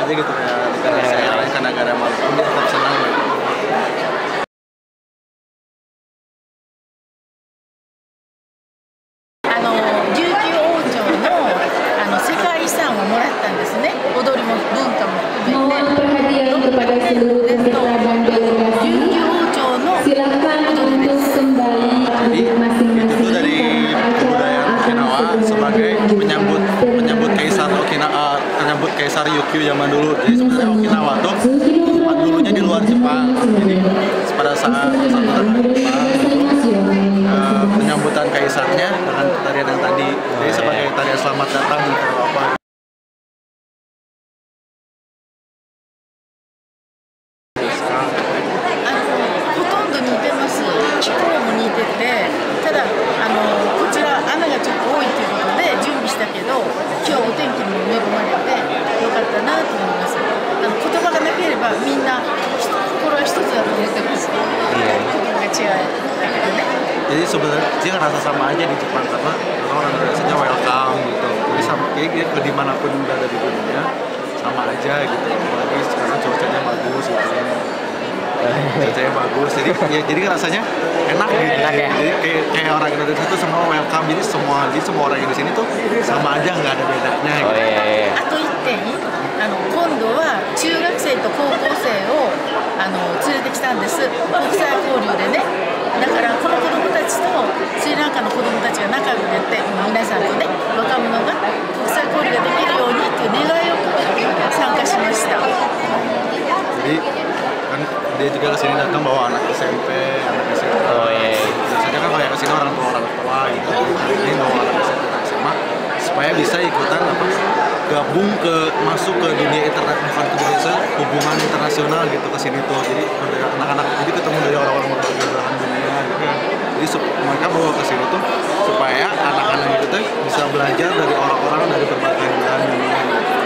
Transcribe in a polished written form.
aja gitu kayak negara lain kan negara manapun dia tetap senang gitu. 琉球王朝の世界遺産をもらったんですね。踊りも文化も含めて。 Perhatian kepada seluruh mitra dan delegasi. 琉球王朝の Silakan untuk kembali Jadi itu tuh dari kebudayaan Okinawa sebagai menyambut kaisar Ryukyu zaman dulu. Jadi sebenarnya Okinawa tuh tempat dulunya di luar Jepang. Jadi pada saat penyambutan kaisarnya dengan tarian yang tadi. Jadi sebagai tarian selamat datang atau apa. ほとんど似てます。気候も似てて、ただこちら雨がちょっと多いということで準備したけど、今日お天気にも恵まれてよかったなと思います。言葉がなければみんな心は一つだと思ってます。言葉が違うだけどね。 Jadi sebenarnya dia ngerasa sama aja di Jepang karena orang Indonesianya welcome gitu. Jadi sama kayak dia ke dimanapun berada di dunia sama aja gitu. Apalagi sekarang cuacanya bagus gitu. Cuacanya bagus, jadi rasanya enak gitu. Enak ya? Jadi kayak orang Indonesia tuh semua welcome, jadi semua orang yang di sini tuh sama aja nggak ada bedanya. Oh Gitu. iya. あと1点、今度は中学生と高校生を連れてきたんです。国際交流でね。だからこの子供たちとスリランカの子供たちが仲良くなって皆さんとね若者が国際交流ができるようにっていう願いを込めて参加しました。 Jadi kan dia juga kesini datang bawa anak SMP, anak SMA. Oh iya. Biasanya kan kalau yang kesini orang tua gitu. Ini bawa anak SMP, anak SMA supaya bisa ikutan gabung masuk ke dunia hubungan internasional gitu ke sini tuh. Jadi anak-anak jadi ketemu dari orang-orang belahan dunia gitu. Jadi mereka bawa ke sini tuh supaya anak-anak itu tuh bisa belajar dari orang-orang dari berbagai belahan dunia gitu.